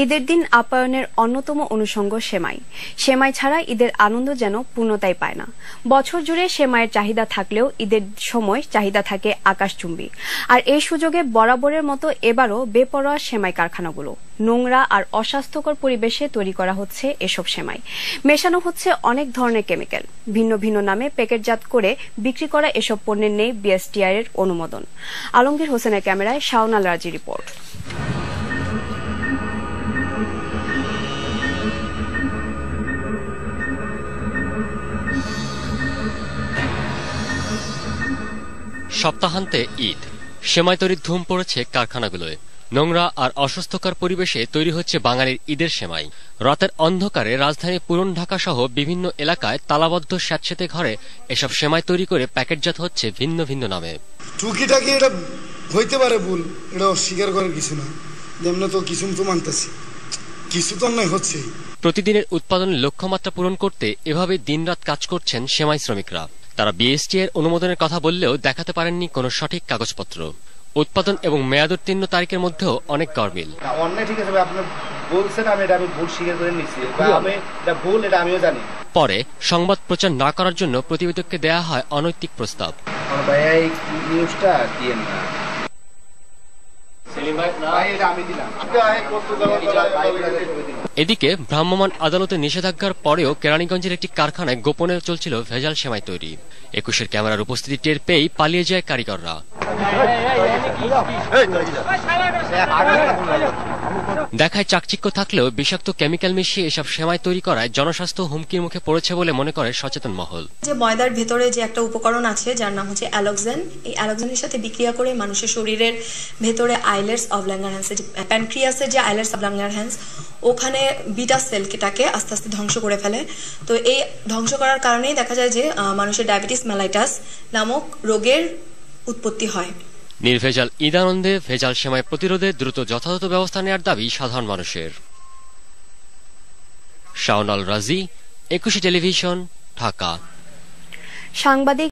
ঈদের দিন আপ্যায়নের অন্যতম অনুষঙ্গ সেমাই। সেমাই ছাড়া ঈদের আনন্দ যেন পূর্ণতাই পায় না। বছর জুড়ে সেমাইয়ের চাহিদা থাকলেও ঈদের সময় চাহিদা থাকে আকাশচুম্বী। আর এই সুযোগে বরাবরের মতো এবারও বেপরোয়া সেমাই কারখানাগুলো। নোংরা আর অস্বাস্থ্যকর পরিবেশে তৈরি করা হচ্ছে এসব সেমাই। মেশানো হচ্ছে অনেক ধরনের কেমিক্যাল। ভিন্ন ভিন্ন নামে প্যাকেটজাত করে বিক্রি করা এসব পণ্যের নেই বিএসটিআই এর অনুমোদন। আলমগীর হোসেনের ক্যামেরায় শাওনাল রাজি রিপোর্ট। সপ্তাহান্তে ঈদ, সেমাই তৈরির ধুম পড়েছে কারখানাগুলোয়। নোংরা আর অস্বাস্থ্যকর পরিবেশে তৈরি হচ্ছে বাঙালির ঈদের সেমাই। রাতের অন্ধকারে রাজধানী পুরন ঢাকা সহ বিভিন্ন এলাকায় তালাবদ্ধ স্যাঁতসেঁতে ঘরে এসব সেমাই তৈরি করে প্যাকেটজাত হচ্ছে ভিন্ন ভিন্ন নামে। টুকিটাকি এটা হইতে পারে ভুল, এটা অস্বীকার করার কিছু না। যেমন তো কিছু তো মানতেছি, কিছু তো অন্যায় হচ্ছে। প্রতিদিনের উৎপাদনের লক্ষ্যমাত্রা পূরণ করতে এভাবে দিনরাত কাজ করছেন সেমাই শ্রমিকরা। তারা বিএসটিআই এর অনুমোদনের কথা বললেও দেখাতে পারেননি কোনো সঠিক কাগজপত্র। উৎপাদন এবং মেয়াদোত্তীর্ণ তারিখের মধ্যেও অনেক গরমিল। ঠিক আছে, আপনি বলছেন, আমি ভুল স্বীকার করে নিচ্ছি, আমি এটা ভুল, এটা আমিও জানি। পরে সংবাদ প্রচার না করার জন্য প্রতিবেদককে দেয়া হয় অনৈতিক প্রস্তাব। নিউজটা দিয়েন না। এদিকে ভ্রাম্যমাণ আদালতের নিষেধাজ্ঞার পরেও কেরানীগঞ্জের একটি কারখানায় গোপনে চলছিল ভেজাল সেমাই তৈরি। ২১-এর ক্যামেরার উপস্থিতি টের পেয়েই পালিয়ে যায় কারিগররা। দেখায় চাকচিক্য থাকলেও বিষাক্ত কেমিক্যাল মিশিয়ে এসব সেমাই তৈরি করায় জনস্বাস্থ্য হুমকির মুখে পড়েছে বলে মনে করে সচেতন মহল। যে ময়দার ভেতরে যে একটা উপকরণ আছে যার নাম হচ্ছে অ্যালক্সেন, এই অ্যালক্সেনের সাথে বিক্রিয়া করে মানুষের শরীরের ভেতরে আইলেটস অফ ল্যাঙ্গারহ্যান্স, প্যানক্রিয়াসের যে আইলেটস অফ ল্যাঙ্গারহ্যান্স, ওখানে বিটা সেলটাকে আস্তে আস্তে ধ্বংস করে ফেলে। তো এই ধ্বংস করার কারণেই দেখা যায় যে মানুষের ডায়াবেটিস মেলাইটাস নামক রোগের উৎপত্তি হয়। নির্ভেজাল ঈদ আনন্দে ভেজাল সেমাই প্রতিরোধে দ্রুত যথাযথ ব্যবস্থা নেওয়ার দাবি সাধারণ মানুষের। শাওনাল রাজি, ২১ টেলিভিশন, ঢাকা। সাংবাদিক